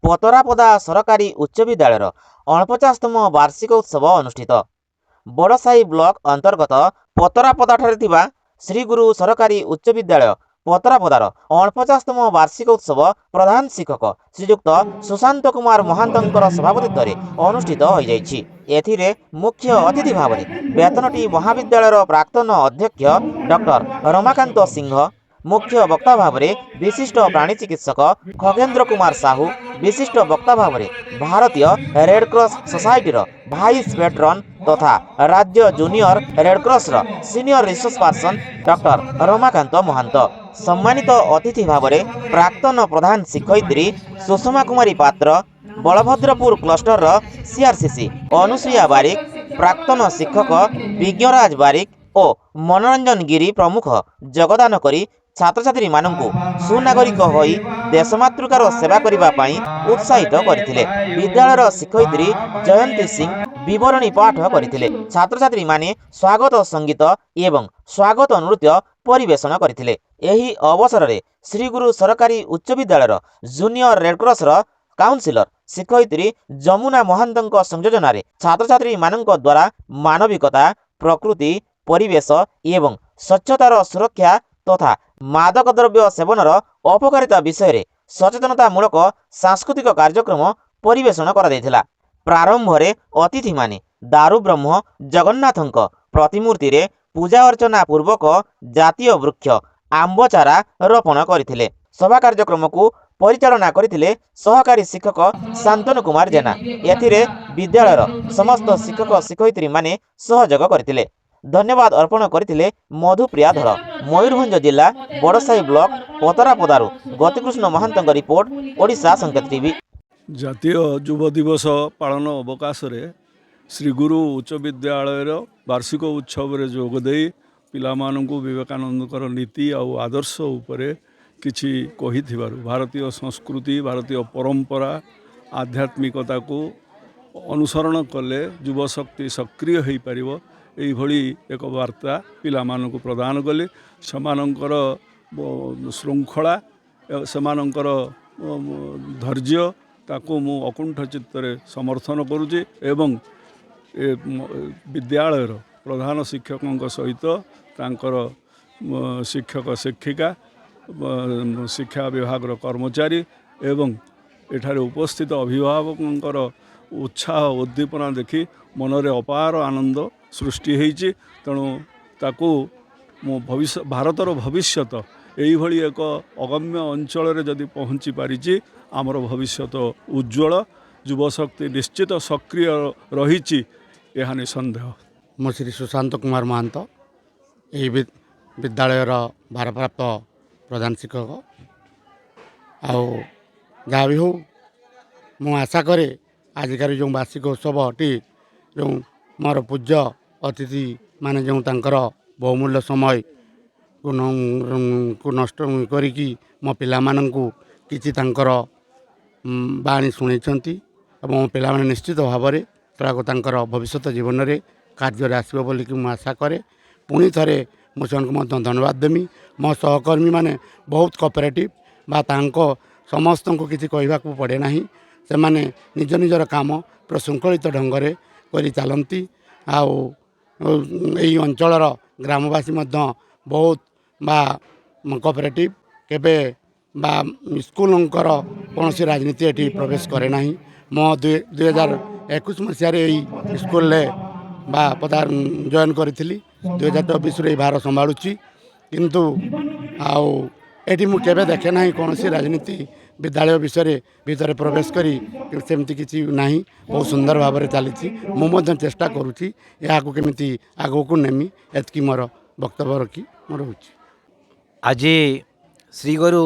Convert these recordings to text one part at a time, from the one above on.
पतरापदा सरकारी उच्च विद्यालय 49तम वार्षिक उत्सव अनुष्ठित। बड़साही ब्लॉक अंतर्गत पतरापदा श्रीगुरु सरकारी उच्च विद्यालय पतरापदार 49तम वार्षिक उत्सव प्रधान शिक्षक श्रीजुक्त सुशांत कुमार महांतर सभापतित्व अनुष्ठित हो एथिरे मुख्य अतिथि भाव बेतनटी महाविद्यालय प्राक्तन अध्यक्ष डॉक्टर रमाकांत सिंह, मुख्य वक्ता भाव विशिष्ट प्राणी चिकित्सक खगेन्द्र कुमार साहू, विशिष्ट वक्ता भाव भारतीय रेडक्रॉस सोसाइटीर भाइस पेट्रन तथा राज्य junior Red Cross senior resource person doctor Ramakant Mahant, सम्मानित अतिथि भाव प्राक्तन प्रधान शिक्षयित्री सुषमा कुमारी पात्र, बलभद्रपुर क्लस्टर सीआरसीसी अनुसुया बारिक, प्राक्तन शिक्षक विज्ञराज बारिक और मनोरंजन गिरी प्रमुख योगदान करी छात्र छात्री मानंकु सुनागरिक होई देशमातृकार सेवा करिबा पई उत्साहित करथिले। विद्यालयर शिक्षयित्री जयंती सिंह विवरणी पाठ करथिले। छात्र छात्री माने स्वागत संगीत एवं स्वागत नृत्य परिवेषण करथिले। एही अवसर रे श्रीगुरु सरकारी उच्च विद्यालयर जूनियर रेडक्रॉस काउंसिलर शिक्षयित्री जमुना महांतଙ୍କ संयोजन छात्र छात्री मानंक द्वारा मानविकता, प्रकृति, परिवेश एवं स्वच्छतार सुरक्षा तथा मादक द्रव्य सेवनर अपकारिता विषय सचेतनतामूलक सांस्कृतिक कार्यक्रम परिवेषण करा। प्रारंभ में अतिथि माने दारू ब्रह्म जगन्नाथंक प्रतिमूर्ति रे पूजा अर्चना पूर्वक जातीय वृक्ष आंब चारा रोपण करथिले। सभा कार्यक्रम को परिचालना करथिले सहकारी शिक्षक शांतनु कुमार जेना। एथिरे विद्यालयर समस्त शिक्षक शिक्षयित्री माने सहयोग करथिले। धन्यवाद अर्पण करथिले मधुप्रिया धर। मयूरभंज जिला बड़साही ब्लॉक पतरापदारू गतिकृष्ण महांतଙ୍କ रिपोर्ट ओडिशा संकेत टीवी। जातीय युव दिवस पालन अवकाश श्रीगुरु उच्च विद्यालय वार्षिक उत्सव में जोगदे पिलामानंकु विवेकानंदकर नीति और आदर्श उपरे किछि कहिथिबारु भारतीय संस्कृति, भारतीय परंपरा, आध्यात्मिकता को अनुसरण कले युव शक्ति सक्रिय हो पारिबो एभली एक वार्ता पिलामानंकु प्रदान कले। समानंकर श्रृंखला, समानंकर धैर्य ताको मु अकुंठ चित्तरे समर्थन करुचे एवं विद्यालयर प्रधान शिक्षकों सहित तांकर शिक्षक शिक्षिका, शिक्षा विभाग कर्मचारी एवं एठारे उपस्थित अभिभावकों उत्साह उद्दीपना देखि मनरे अपार आनंद सृष्टि होइछि। तेणु ताकू मो भविष्य भारतर भविष्यत यही एक अगम्य अंचल जदि पहुँची पारिछि आमर भविष्यत उज्ज्वल, युवशक्ति निश्चित सक्रिय रही यह निसंदेह। मो श्री सुशांत कुमार महांत यही विद्यालयर भारप्राप्त प्रधान शिक्षक आओ जहाँ भी हो मु आशा करे आजिकार जो वार्षिक उत्सवटी जो मोर पूज्य अतिथि माने जो तांकर बहुमूल्य समय को नष्ट करिकी मो पिलामानंकु किछि तांकर बाणी शुणैछंती एवं मो पिलामाने निश्चित भाव में तांकर भविष्य जीवन में कार्य आसब बोलिकी मु आशा करे। पुणी थे मुझे धन्यवाद देमी। मो सहकर्मी माने बहुत कोऑपरेटिव बा तांको समस्त को किसी कहवाक पड़े ना, से माने निज निजर काम प्रशृंखलित ढंग से करी चलती। यही अंचलर ग्रामवासी बहुत बा कोऑपरेटिव केबे बा स्कूलंकर कौन राजनीति एटी प्रवेश करे ना। मो 2021 मसीह यही स्कूल बा पदार जॉइन करी 2024 रे भार संभालुची, किंतु आउ मु केबे देखे ना कौन राजनीति विद्यालय विषय भीतर प्रवेश करी सेमती किसी ना। बहुत सुंदर भाव में चली मुझे चेष्टा करुँची यहाँ केमी आग को नेमी एतकी मोर वक्तव्य रखी मोर हो। आज श्रीगुरु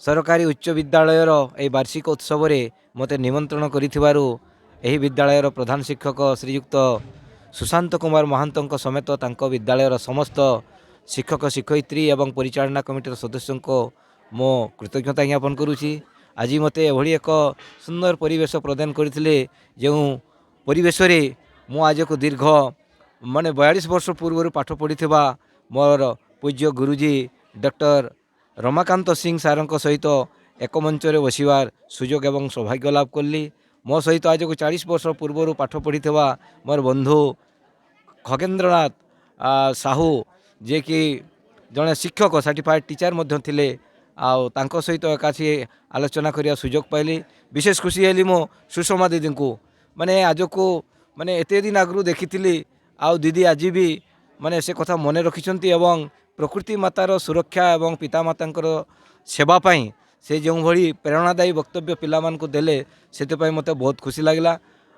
सरकारी उच्च विद्यालयर ए वार्षिक उत्सव रे मते निमंत्रण करिथिबारु एही विद्यालयर प्रधान शिक्षक श्रीयुक्त सुशांत कुमार महांतଙ୍କ समेत तांको विद्यालयर समस्त शिक्षक शिक्षयित्री एवं परिचालना कमिटीर सदस्यों को मो कृतज्ञता ज्ञापन करुछि। आज मते एभली एक सुंदर परिवेश प्रदान करथिले जो परिवेश रे मो आज को दीर्घ माने 42 वर्ष पूर्व पाठ पढ़िथिबा मोर पूज्य गुरुजी डॉक्टर रमाकांत सिंह सारंक सहित ଏକ ମଞ୍ଚରେ ବସିବାର ସୁଯୋଗ ଏବଂ ସୌଭାଗ୍ୟ ଲାଭ କଲି। ମୋ ସହିତ ଆଜକୁ 40 ବର୍ଷ ପୂର୍ବରୁ ପାଠ ପଢ଼ିଥିବା ମୋର ବନ୍ଧୁ ଖଗେନ୍ଦ୍ରନାଥ ସାହୁ, ଯିଏକି ଜଣେ ଶିକ୍ଷକ ସାର୍ଟିଫାଏଡ଼୍ ଟିଚର୍ ମଧ୍ୟ ଥିଲେ, ଆଉ ତାଙ୍କ ସହିତ ଏକାଠି ଆଲୋଚନା କରିବା ସୁଯୋଗ ପାଇଲି। ବିଶେଷ ଖୁସି ହେଲି ମୋ ସୁଷମା ଦିଦିଙ୍କୁ, ମାନେ ଆଜକୁ ମାନେ ଏତେ ଦିନ ଆଗରୁ ଦେଖିଥିଲି, ଆଉ ଦିଦି ଆଜି ବି ମାନେ ସେ କଥା ମନେ ରଖିଛନ୍ତି ଏବଂ ପ୍ରକୃତି ମାତାର ସୁରକ୍ଷା ଏବଂ ପିତାମାତାଙ୍କର ସେବା ପାଇଁ ସେ ଯେଉଁଭଳି ପ୍ରେରଣାଦାୟୀ ବକ୍ତବ୍ୟ ପିଲାମାନଙ୍କୁ ଦେଲେ, ସେଥିପାଇଁ ମୋତେ ବହୁତ ଖୁସି ଲାଗିଲା।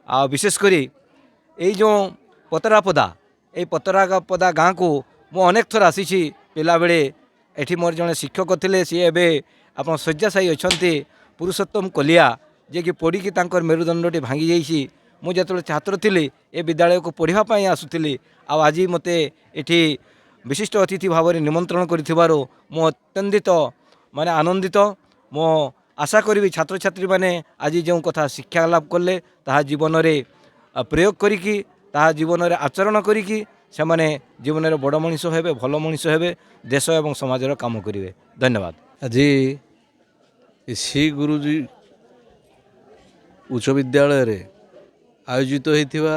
ଆଉ ବିଶେଷ କରି ଏଇ ଯେଉଁ ପତରାପଦା, এই ପତରାପଦା ଗାଁକୁ ମୁଁ ଅନେକ ଥର ଆସିଛି ପିଲାବେଳେ। ଏଠି ମୋର ଜଣେ ଶିକ୍ଷକ ଥିଲେ, ସିଏ ଏବେ ଆପଣ ଶଯ୍ୟାଶାୟୀ ଅଛନ୍ତି, ପୁରୁଷୋତ୍ତମ କଲିଆ, ଯିଏକି ପଡ଼ିକି ତାଙ୍କର ମେରୁଦଣ୍ଡଟି ଭାଙ୍ଗି ଯାଇଛି। ମୁଁ ଯେତେବେଳେ ଛାତ୍ର ଥିଲି ଏ ବିଦ୍ୟାଳୟକୁ ପଢ଼ିବା ପାଇଁ ଆସୁଥିଲି, ଆଉ ଆଜି ମୋତେ ଏଠି ବିଶିଷ୍ଟ ଅତିଥି ଭାବରେ ନିମନ୍ତ୍ରଣ କରିଥିବାରୁ ମୁଁ ଅତ୍ୟନ୍ତିତ ମାନେ ଆନନ୍ଦିତ। ମୁଁ ଆଶା କରିବି ଛାତ୍ରଛାତ୍ରୀମାନେ ଆଜି ଯେଉଁ କଥା ଶିକ୍ଷା ଲାଭ କଲେ ତାହା ଜୀବନରେ ପ୍ରୟୋଗ କରିକି, ତାହା ଜୀବନରେ ଆଚରଣ କରିକି ସେମାନେ ଜୀବନରେ ବଡ଼ ମଣିଷ ହେବେ, ଭଲ ମଣିଷ ହେବେ, ଦେଶ ଏବଂ ସମାଜର କାମ କରିବେ। ଧନ୍ୟବାଦ। ଆଜି ଶ୍ରୀ ଗୁରୁଜୀ ଉଚ୍ଚ ବିଦ୍ୟାଳୟରେ ଆୟୋଜିତ ହୋଇଥିବା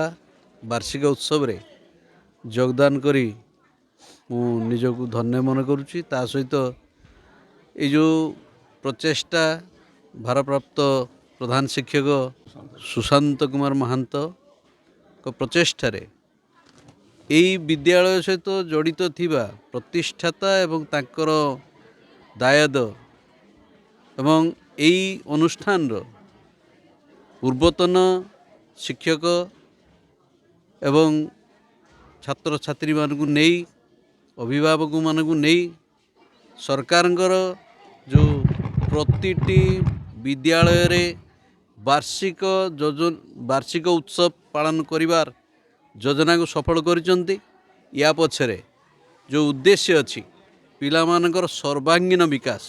ବାର୍ଷିକ ଉତ୍ସବରେ ଯୋଗଦାନ କରି ମୁଁ ନିଜକୁ ଧନ୍ୟ ମନେ କରୁଛି। ତା ସହିତ ଏଇ ଯେଉଁ ପ୍ରଚେଷ୍ଟା ଭାରପ୍ରାପ୍ତ ପ୍ରଧାନ ଶିକ୍ଷକ ସୁଶାନ୍ତ କୁମାର ମହାନ୍ତଙ୍କ ପ୍ରଚେଷ୍ଟାରେ ଏହି ବିଦ୍ୟାଳୟ ସହିତ ଜଡ଼ିତ ଥିବା ପ୍ରତିଷ୍ଠାତା ଏବଂ ତାଙ୍କର ଦାୟାଦ ଏବଂ ଏହି ଅନୁଷ୍ଠାନର ପୂର୍ବତନ ଶିକ୍ଷକ ଏବଂ ଛାତ୍ରଛାତ୍ରୀମାନଙ୍କୁ ନେଇ, ଅଭିଭାବକମାନଙ୍କୁ ନେଇ ସରକାରଙ୍କର ଯେଉଁ ପ୍ରତିଟି ବିଦ୍ୟାଳୟରେ ବାର୍ଷିକ ଉତ୍ସବ ପାଳନ କରିବାର ଯୋଜନାକୁ ସଫଳ କରିଛନ୍ତି। ୟା ପଛରେ ଯେଉଁ ଉଦ୍ଦେଶ୍ୟ ଅଛି, ପିଲାମାନଙ୍କର ସର୍ବାଙ୍ଗୀନ ବିକାଶ,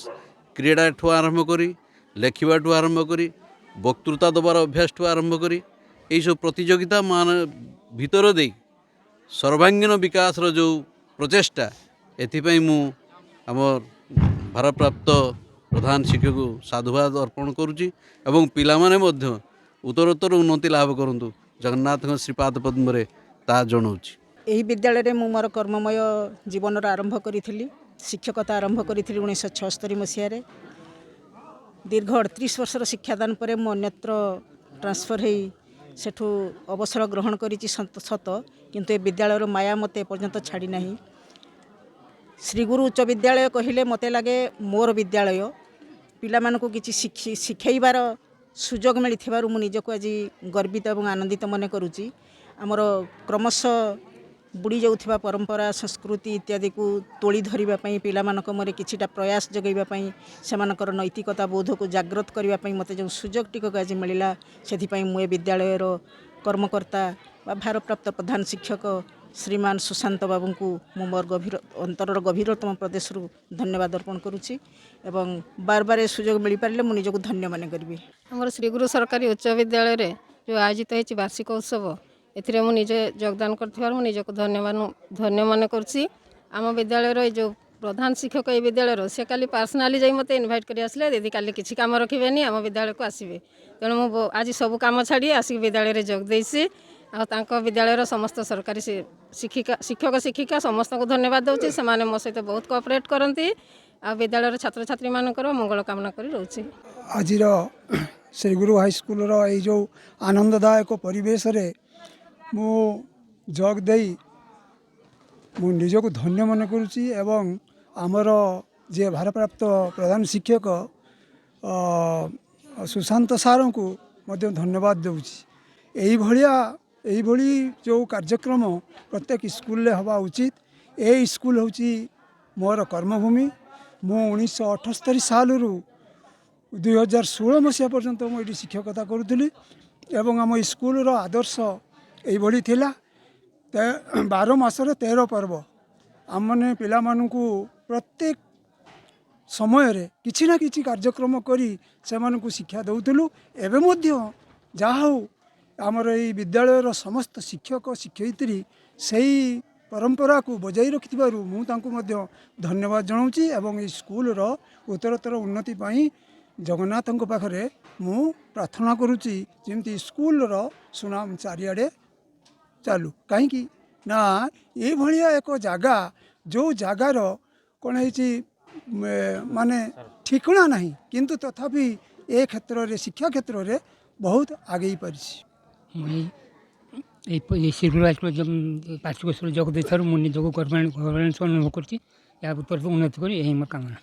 କ୍ରୀଡ଼ାଠୁ ଆରମ୍ଭ କରି ଲେଖିବାଠୁ ଆରମ୍ଭ କରି ବକ୍ତୃତା ଦେବାର ଅଭ୍ୟାସଠୁ ଆରମ୍ଭ କରି ଏହିସବୁ ପ୍ରତିଯୋଗିତା ମାନ ଭିତର ଦେଇ ସର୍ବାଙ୍ଗୀନ ବିକାଶର ଯେଉଁ ପ୍ରଚେଷ୍ଟା, ଏଥିପାଇଁ ମୁଁ ଆମର ଭାରପ୍ରାପ୍ତ ପ୍ରଧାନ ଶିକ୍ଷକକୁ ସାଧୁବାଦ ଅର୍ପଣ କରୁଛି ଏବଂ ପିଲାମାନେ ମଧ୍ୟ ଉତ୍ତରୋତ୍ତର ଉନ୍ନତି ଲାଭ କରନ୍ତୁ, ଜଗନ୍ନାଥଙ୍କ ଶ୍ରୀପାଦ ପଦ୍ମରେ ତାହା ଜଣାଉଛି। ଏହି ବିଦ୍ୟାଳୟରେ ମୁଁ ମୋର କର୍ମମୟ ଜୀବନର ଆରମ୍ଭ କରିଥିଲି। ଶିକ୍ଷକତା ଆରମ୍ଭ କରିଥିଲି 1976 ମସିହାରେ। ଦୀର୍ଘ 38 ବର୍ଷର ଶିକ୍ଷାଦାନ ପରେ ମୁଁ ଅନ୍ୟତ୍ର ଟ୍ରାନ୍ସଫର୍ ହୋଇ ସେଠୁ ଅବସର ଗ୍ରହଣ କରିଛି ସତ, କିନ୍ତୁ ଏ ବିଦ୍ୟାଳୟର ମାୟା ମୋତେ ଏପର୍ଯ୍ୟନ୍ତ ଛାଡ଼ି ନାହିଁ। ଶ୍ରୀଗୁରୁ ଉଚ୍ଚ ବିଦ୍ୟାଳୟ କହିଲେ ମୋତେ ଲାଗେ ମୋର ବିଦ୍ୟାଳୟ। ପିଲାମାନଙ୍କୁ କିଛି ଶିଖେଇବାର ସୁଯୋଗ ମିଳିଥିବାରୁ ମୁଁ ନିଜକୁ ଆଜି ଗର୍ବିତ ଏବଂ ଆନନ୍ଦିତ ମନେ କରୁଛି। ଆମର କ୍ରମଶଃ ବୁଡ଼ି ଯାଉଥିବା ପରମ୍ପରା, ସଂସ୍କୃତି ଇତ୍ୟାଦିକୁ ତୋଳି ଧରିବା ପାଇଁ, ପିଲାମାନଙ୍କ ମନରେ କିଛିଟା ପ୍ରୟାସ ଯୋଗାଇବା ପାଇଁ, ସେମାନଙ୍କର ନୈତିକତା ବୋଧକୁ ଜାଗ୍ରତ କରିବା ପାଇଁ ମୋତେ ଯେଉଁ ସୁଯୋଗ ଟିକକ ଆଜି ମିଳିଲା, ସେଥିପାଇଁ ମୁଁ ଏ ବିଦ୍ୟାଳୟର କର୍ମକର୍ତ୍ତା ବା ଭାରପ୍ରାପ୍ତ ପ୍ରଧାନ ଶିକ୍ଷକ ଶ୍ରୀମାନ ସୁଶାନ୍ତ ବାବୁଙ୍କୁ ମୁଁ ମୋର ଅନ୍ତରର ଗଭୀରତମ ପ୍ରଦେଶରୁ ଧନ୍ୟବାଦ ଅର୍ପଣ କରୁଛି ଏବଂ ବାର ବାର ଏ ସୁଯୋଗ ମିଳିପାରିଲେ ମୁଁ ନିଜକୁ ଧନ୍ୟ ମନେ କରିବି। ଆମର ଶ୍ରୀଗୁରୁ ସରକାରୀ ଉଚ୍ଚ ବିଦ୍ୟାଳୟରେ ଯେଉଁ ଆୟୋଜିତ ହୋଇଛି ବାର୍ଷିକ ଉତ୍ସବ, ଏଥିରେ ମୁଁ ନିଜେ ଯୋଗଦାନ କରିଥିବାରୁ ମୁଁ ନିଜକୁ ଧନ୍ୟ ମନେ କରୁଛି। ଆମ ବିଦ୍ୟାଳୟର ଏଇ ଯେଉଁ ପ୍ରଧାନ ଶିକ୍ଷକ ଏଇ ବିଦ୍ୟାଳୟର, ସେ କାଲି ପର୍ସନାଲି ଯାଇ ମୋତେ ଇନଭାଇଟ୍ କରି ଆସିଲେ, ଦିଦି କାଲି କିଛି କାମ ରଖିବେନି, ଆମ ବିଦ୍ୟାଳୟକୁ ଆସିବେ। ତେଣୁ ମୁଁ ଆଜି ସବୁ କାମ ଛାଡ଼ି ଆସିକି ବିଦ୍ୟାଳୟରେ ଯୋଗ ଦେଇଛି। ଆଉ ତାଙ୍କ ବିଦ୍ୟାଳୟର ସମସ୍ତ ସରକାରୀ ଶିକ୍ଷକ ଶିକ୍ଷିକା ସମସ୍ତଙ୍କୁ ଧନ୍ୟବାଦ ଦେଉଛି। ସେମାନେ ମୋ ସହିତ ବହୁତ କୋଅପରେଟ୍ କରନ୍ତି ଆଉ ବିଦ୍ୟାଳୟର ଛାତ୍ରଛାତ୍ରୀମାନଙ୍କର ମଙ୍ଗଳ କାମନା କରି ରହୁଛି। ଆଜିର ଶ୍ରୀଗୁରୁ ହାଇସ୍କୁଲର ଏଇ ଯେଉଁ ଆନନ୍ଦଦାୟକ ପରିବେଶରେ ମୁଁ ଯୋଗ ଦେଇ ମୁଁ ନିଜକୁ ଧନ୍ୟ ମନେ କରୁଛି ଏବଂ ଆମର ଯିଏ ଭାରପ୍ରାପ୍ତ ପ୍ରଧାନ ଶିକ୍ଷକ ସୁଶାନ୍ତ ସାରଙ୍କୁ ମଧ୍ୟ ଧନ୍ୟବାଦ ଦେଉଛି। ଏଇଭଳି ଯେଉଁ କାର୍ଯ୍ୟକ୍ରମ ପ୍ରତ୍ୟେକ ସ୍କୁଲରେ ହେବା ଉଚିତ। ଏଇ ସ୍କୁଲ ହେଉଛି ମୋର କର୍ମଭୂମି। ମୁଁ 1978 ସାଲରୁ 2016 ମସିହା ପର୍ଯ୍ୟନ୍ତ ମୁଁ ଏଠି ଶିକ୍ଷକତା କରୁଥିଲି ଏବଂ ଆମ ସ୍କୁଲର ଆଦର୍ଶ ଏଇଭଳି ଥିଲା। 12 ମାସରେ 13 ପର୍ବ। ଆମମାନେ ପିଲାମାନଙ୍କୁ ପ୍ରତ୍ୟେକ ସମୟରେ କିଛି ନା କିଛି କାର୍ଯ୍ୟକ୍ରମ କରି ସେମାନଙ୍କୁ ଶିକ୍ଷା ଦେଉଥିଲୁ। ଏବେ ମଧ୍ୟ ଯାହା ହେଉ ଆମର ଏଇ ବିଦ୍ୟାଳୟର ସମସ୍ତ ଶିକ୍ଷକ ଶିକ୍ଷୟିତ୍ରୀ ସେଇ ପରମ୍ପରାକୁ ବଜାଇ ରଖିଥିବାରୁ ମୁଁ ତାଙ୍କୁ ମଧ୍ୟ ଧନ୍ୟବାଦ ଜଣାଉଛି ଏବଂ ଏଇ ସ୍କୁଲର ଉତ୍ତରୋତ୍ତର ଉନ୍ନତି ପାଇଁ ଜଗନ୍ନାଥଙ୍କ ପାଖରେ ମୁଁ ପ୍ରାର୍ଥନା କରୁଛି ଯେମିତି ସ୍କୁଲର ସୁନାମ ଚାରିଆଡ଼େ ଚାଲୁ। କାହିଁକି ନା ଏଇଭଳିଆ ଏକ ଜାଗା ଯେଉଁ ଜାଗାର କ'ଣ ହେଇଛି ମାନେ ଠିକଣା ନାହିଁ, କିନ୍ତୁ ତଥାପି ଏ କ୍ଷେତ୍ରରେ ଶିକ୍ଷା କ୍ଷେତ୍ରରେ ବହୁତ ଆଗେଇ ପାରିଛି। ମୁଁ এই শিশুর বার্ষিক উৎসব যোগ ଦେଇଥିବାରୁ ମୁଁ ନିଜକୁ ଗର୍ବ ଅନୁଭବ କରୁଛି। ଏହା ଉନ୍ନତି କରି ଏହି ମୋ କାମନା।